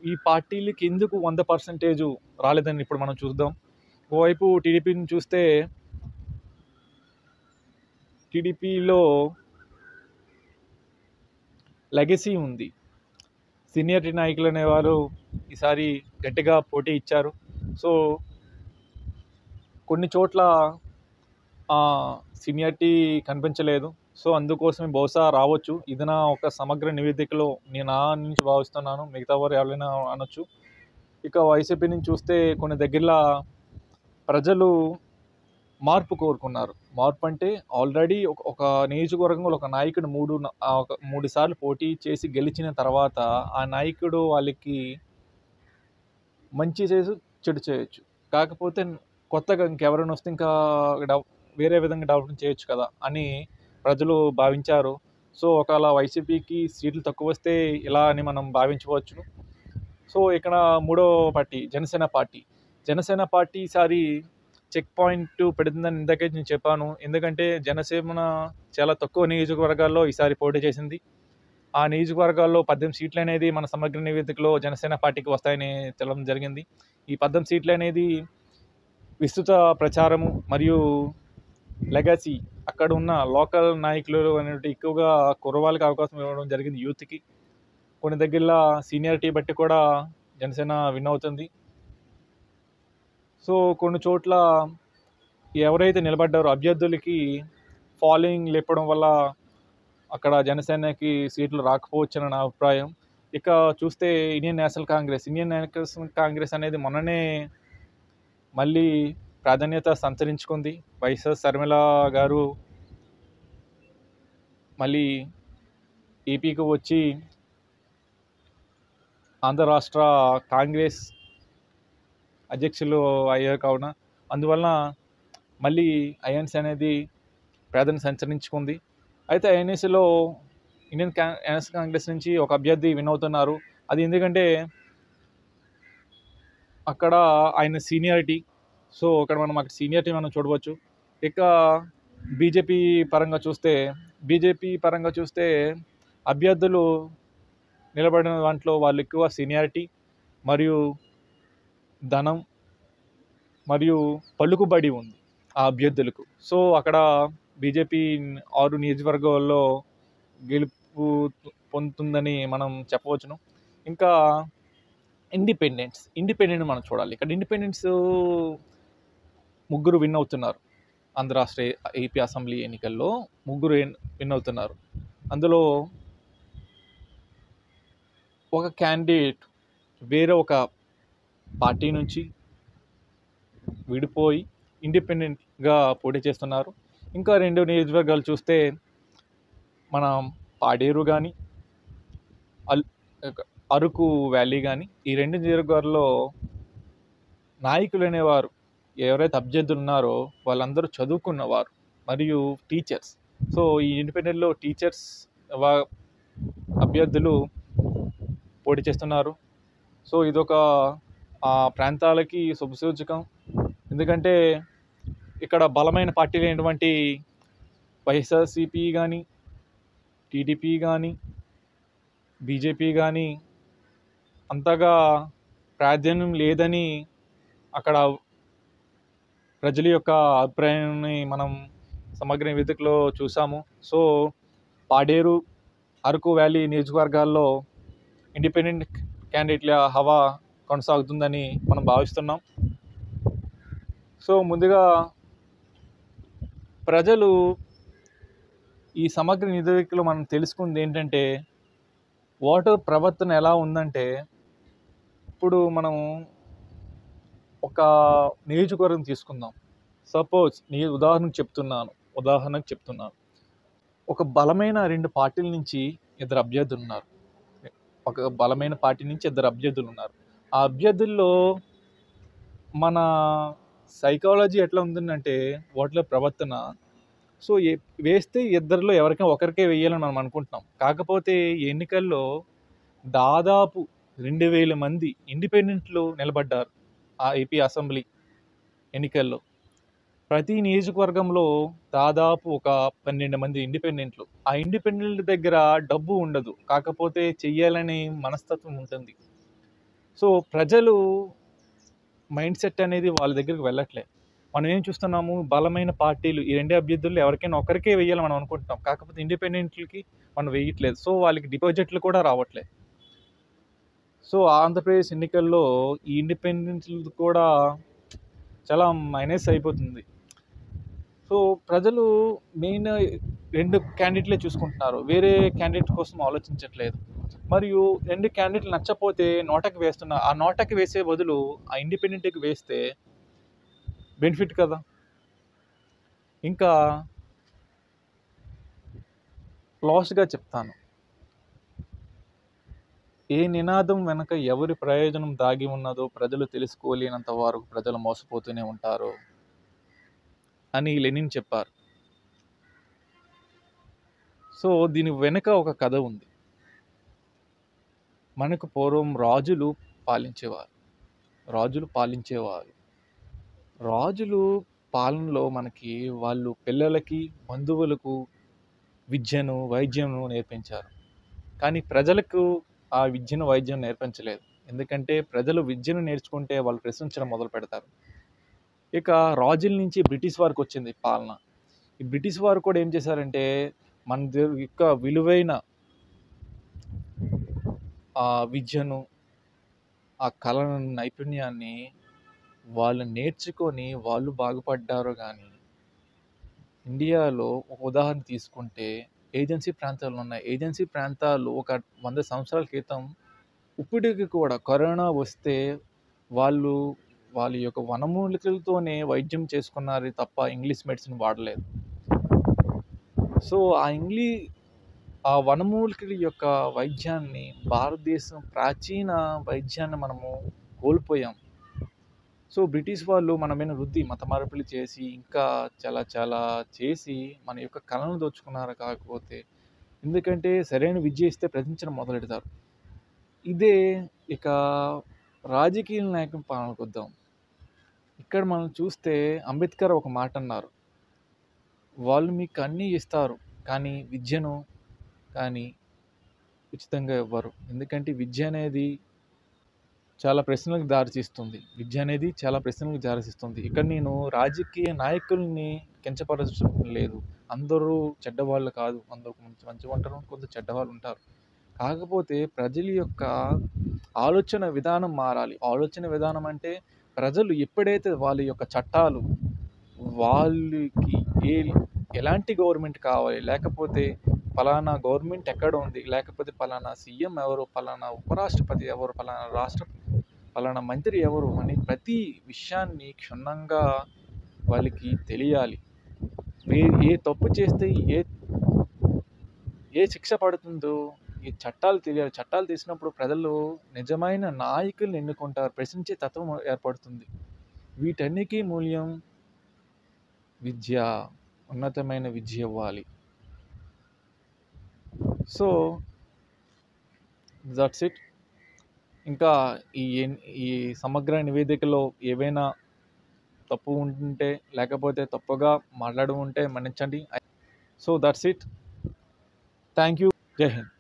ఈ పార్టీలకి ఎందుకు 100% రాలేదని ఇప్పుడు మనం చూద్దాం. ఓవైపు టీడీపీని చూస్తే టీడీపీలో లెగసీ ఉంది. సీనియర్ నాయకులు అనేవారు ఈసారి గట్టిగా పోటీ ఇచ్చారు. సో కొన్ని చోట్ల సీనియారిటీ కనిపించలేదు. సో అందుకోసమే బహుశా రావచ్చు. ఇది నా ఒక సమగ్ర నివేదికలో నేను నుంచి భావిస్తున్నాను. మిగతా వారు ఎవరైనా అనొచ్చు. ఇక వైసీపీ నుంచి చూస్తే కొన్ని దగ్గరలో ప్రజలు మార్పు కోరుకున్నారు. మార్పు అంటే ఆల్రెడీ ఒక నియోజకవర్గంలో ఒక నాయకుడు మూడు సార్లు పోటీ చేసి గెలిచిన తర్వాత ఆ నాయకుడు వాళ్ళకి మంచి చేసి చెడు చేయొచ్చు. కాకపోతే కొత్తగా ఇంకెవరైనా వస్తే ఇంకా వేరే విధంగా డెవలప్మెంట్ చేయొచ్చు కదా అని ప్రజలు భావించారు. సో ఒకవేళ వైసీపీకి సీట్లు తక్కువ వస్తే ఇలా అని మనం భావించవచ్చు. సో ఇక్కడ మూడో పార్టీ జనసేన పార్టీ ఈసారి చెక్ పాయింట్ పెడుతుందని ఇందాకే నేను చెప్పాను. ఎందుకంటే జనసేన చాలా తక్కువ నియోజకవర్గాల్లో ఈసారి పోటీ చేసింది. ఆ నియోజకవర్గాల్లో 18 సీట్లు అనేది మన సమగ్ర నివేదికలో జనసేన పార్టీకి వస్తాయని తెలపడం జరిగింది. ఈ 18 సీట్లు అనేది విస్తృత ప్రచారము మరియు లెగసీ అక్కడ ఉన్న లోకల్ నాయకులు అనేవి ఎక్కువగా కుర్రవాళ్ళకి అవకాశం ఇవ్వడం జరిగింది. యూత్కి కొన్ని దగ్గరలో సీనియారిటీ బట్టి కూడా జనసేన విన్ అవుతుంది. సో కొన్ని చోట్ల ఎవరైతే నిలబడ్డారో అభ్యర్థులకి ఫాలోయింగ్ లేపడం వల్ల అక్కడ జనసేనకి సీట్లు రాకపోవచ్చని నా అభిప్రాయం. ఇక చూస్తే ఇండియన్ నేషనల్ కాంగ్రెస్ అనేది మొన్ననే మళ్ళీ ప్రాధాన్యత సంతరించుకుంది. వైఎస్ షర్మిల గారు మళ్ళీ ఏపీకి వచ్చి ఆంధ్ర రాష్ట్ర కాంగ్రెస్ అధ్యక్షులు అయ్యారు కావున అందువలన మళ్ళీ ఐఎన్సీ అనేది ప్రాధాన్యత సంతరించుకుంది. అయితే ఐఎన్ఎస్లో ఇండియన్ నేషనల్ కాంగ్రెస్ నుంచి ఒక అభ్యర్థి విన్ అవుతున్నారు. అది ఎందుకంటే అక్కడ ఆయన సీనియారిటీ. సో అక్కడ సీనియారిటీ మనం చూడవచ్చు. ఇక బీజేపీ పరంగా చూస్తే అభ్యర్థులు నిలబడిన దాంట్లో వాళ్ళు ఎక్కువ సీనియారిటీ మరియు ధనం మరియు పలుకుబడి ఉంది ఆ అభ్యర్థులకు. సో అక్కడ బీజేపీ 6 నియోజకవర్గాల్లో గెలుపు పొందుతుందని మనం చెప్పవచ్చును. ఇంకా ఇండిపెండెంట్ మనం చూడాలి. ఇక్కడ ఇండిపెండెంట్స్ ముగ్గురు విన్ అవుతున్నారు. ఆంధ్ర రాష్ట్ర ఏపీ అసెంబ్లీ ఎన్నికల్లో ముగ్గురు విన్ అవుతున్నారు. అందులో ఒక క్యాండిడేట్ వేరే ఒక పార్టీ నుంచి విడిపోయి ఇండిపెండెంట్గా పోటీ చేస్తున్నారు. ఇంకా 2 నియోజకవర్గాలు చూస్తే మనం పాడేరు కానీ అరకు వ్యాలీ కానీ ఈ 2 నియోజకవర్గాల్లో నాయకులు అనేవారు ఎవరైతే అభ్యర్థులు ఉన్నారో వాళ్ళందరూ చదువుకున్నవారు మరియు టీచర్స్. సో ఈ ఇండిపెండెంట్లో టీచర్స్ అభ్యర్థులు పోటీ చేస్తున్నారు. సో ఇదొక ప్రాంతాలకి శుభసూచకం. ఎందుకంటే ఇక్కడ బలమైన పార్టీలు అయినటువంటి వైఎస్ఆర్సీపీ కానీ టీడీపీ కానీ బీజేపీ కానీ అంతగా ప్రాధాన్యం లేదని అక్కడ ప్రజల యొక్క అభిప్రాయాన్ని మనం సమగ్ర నివేదికలో చూసాము. సో పాడేరు అరకు వ్యాలీ నియోజకవర్గాల్లో ఇండిపెండెంట్ క్యాండిడేట్ల హవా కొనసాగుతుందని మనం భావిస్తున్నాం. సో ముందుగా ప్రజలు ఈ సమగ్ర నివేదికలో మనం తెలుసుకుంది ఏంటంటే ఓటర్ ప్రవర్తన ఎలా ఉందంటే, ఇప్పుడు మనం ఒక నియోజకవర్గం తీసుకుందాం. సపోజ్ ఉదాహరణకు చెప్తున్నాను. ఒక బలమైన 2 పార్టీల నుంచి ఇద్దరు అభ్యర్థులు ఉన్నారు. ఆ అభ్యర్థుల్లో మన సైకాలజీ ఎట్లా ఉందంటే ఓట్ల ప్రవర్తన. సో వేస్తే ఇద్దరిలో ఎవరికైనా ఒకరికే వేయాలని మనం అనుకుంటున్నాం. కాకపోతే ఎన్నికల్లో దాదాపు 2000 మంది ఇండిపెండెంట్లు నిలబడ్డారు ఆ ఏపీ అసెంబ్లీ ఎన్నికల్లో. ప్రతి నియోజకవర్గంలో దాదాపు ఒక 12 మంది ఇండిపెండెంట్లు. ఆ ఇండిపెండెంట్ దగ్గర డబ్బు ఉండదు, కాకపోతే చెయ్యాలనే మనస్తత్వం ఉంటుంది. సో ప్రజలు మైండ్ సెట్ అనేది వాళ్ళ దగ్గరికి వెళ్ళట్లే. మనం ఏం చూస్తున్నాము, బలమైన పార్టీలు ఈ 2 అభ్యర్థుల్లో ఎవరికైనా ఒకరికే వెయ్యాలి మనం అనుకుంటున్నాం. కాకపోతే ఇండిపెండెంట్‌లకి మనం వేయట్లేదు. సో వాళ్ళకి డిపాజిట్లు కూడా రావట్లే. సో ఆంధ్రప్రదేశ్ ఎన్నికల్లో ఈ ఇండిపెండెంట్లు కూడా చాలా మైనస్ అయిపోతుంది. సో ప్రజలు మెయిన్ 2 క్యాండిడేట్‌లే చూసుకుంటున్నారు. వేరే క్యాండిడేట్ కోసం ఆలోచించట్లేదు. మరియు 2 క్యాండిడేట్లు నచ్చకపోతే నోటాకి వేస్తున్నారు. ఆ నోటాకి వేసే బదులు ఆ ఇండిపెండెంట్‌కి వేస్తే బెనిఫిట్ కదా! ఇంకా లాస్ట్‌గా చెప్తాను. ఏ నినాదం వెనక ఎవరి ప్రయోజనం దాగి ఉన్నదో ప్రజలు తెలుసుకోలేనంత వరకు ప్రజలు మోసపోతూనే ఉంటారు అని లెనిన్ చెప్పారు. సో దీని వెనుక ఒక కథ ఉంది. మనకు పూర్వం రాజులు పాలించేవారు. రాజులు పాలనలో మనకి వాళ్ళు పిల్లలకి, బంధువులకు విద్యను, వైద్యమును నేర్పించారు. కానీ ప్రజలకు ఆ విద్యను, వైద్యం నేర్పించలేదు. ఎందుకంటే ప్రజలు విద్యను నేర్చుకుంటే వాళ్ళు ప్రశ్నించడం మొదలు పెడతారు. ఇక రాజుల నుంచి బ్రిటిష్ వారికి వచ్చింది పాలన. ఈ బ్రిటిష్ వారు కూడా ఏం చేశారంటే మన యొక్క విలువైన ఆ విద్యను, ఆ కళను, నైపుణ్యాన్ని వాళ్ళు నేర్చుకొని వాళ్ళు బాగుపడ్డారు. కానీ ఇండియాలో ఒక ఉదాహరణ తీసుకుంటే ఏజెన్సీ ప్రాంతాలు ఉన్నాయి. ఏజెన్సీ ప్రాంతాలు ఒక 100 సంవత్సరాల క్రితం ఇప్పటికి కూడా కరోనా వస్తే వాళ్ళు వాళ్ళ యొక్క వనమూలికలతోనే వైద్యం చేసుకున్నారు తప్ప ఇంగ్లీష్ మెడిసిన్ వాడలేదు. సో ఆ వనమూలికల యొక్క వైద్యాన్ని, భారతదేశం ప్రాచీన వైద్యాన్ని మనము కోల్పోయాం. సో బ్రిటిష్ వాళ్ళు మన మీద రుద్ది మత మార్పిడి చేసి ఇంకా చాలా చాలా చేసి మన యొక్క కళను దోచుకున్నారు. కాకపోతే ఎందుకంటే సరైన విద్య ఇస్తే ప్రశ్నించడం మొదలెడతారు. ఇదే ఇక రాజకీయ నాయకుల పాలనకు వద్దాం. ఇక్కడ మనం చూస్తే అంబేద్కర్ ఒక మాట అన్నారు. వాళ్ళు మీకు అన్నీ ఇస్తారు కానీ విద్యను కానీ ఉచితంగా ఇవ్వరు. ఎందుకంటే విద్య అనేది చాలా ప్రశ్నలకు దారితీస్తుంది. ఇక్కడ నేను రాజకీయ నాయకుల్ని కించపరచడం లేదు. అందరూ చెడ్డవాళ్ళు కాదు. అందరూ మంచి ఉంటారు, కొంత చెడ్డవాళ్ళు ఉంటారు. కాకపోతే ప్రజల యొక్క ఆలోచన విధానం మారాలి. ఆలోచన విధానం అంటే ప్రజలు ఎప్పుడైతే వాళ్ళ యొక్క చట్టాలు వాళ్ళకి ఎలాంటి గవర్నమెంట్ కావాలి, లేకపోతే పలానా గవర్నమెంట్ ఎక్కడ ఉంది, లేకపోతే పలానా సీఎం ఎవరు, పలానా ఉపరాష్ట్రపతి ఎవరు, పలానా మంత్రి ఎవరు అని ప్రతి విషయాన్ని క్షుణ్ణంగా వాళ్ళకి తెలియాలి. ఏ తప్పు చేస్తే ఏ శిక్ష పడుతుందో ఈ చట్టాలు తెలియాలి. చట్టాలు తెలిసినప్పుడు ప్రజలు నిజమైన నాయకుల్ని ఎన్నుకుంటారు. ప్రశ్నించే తత్వం ఏర్పడుతుంది. వీటన్నిటికీ మూల్యం విద్య, ఉన్నతమైన విద్య ఇవ్వాలి. So that's it. ఇంకా ఈ సమగ్ర నివేదికలో ఏవైనా తప్పు ఉంటే, లేకపోతే తప్పుగా మాట్లాడి ఉంటే మన్నించండి. So that's it. Thank you. జై హింద్.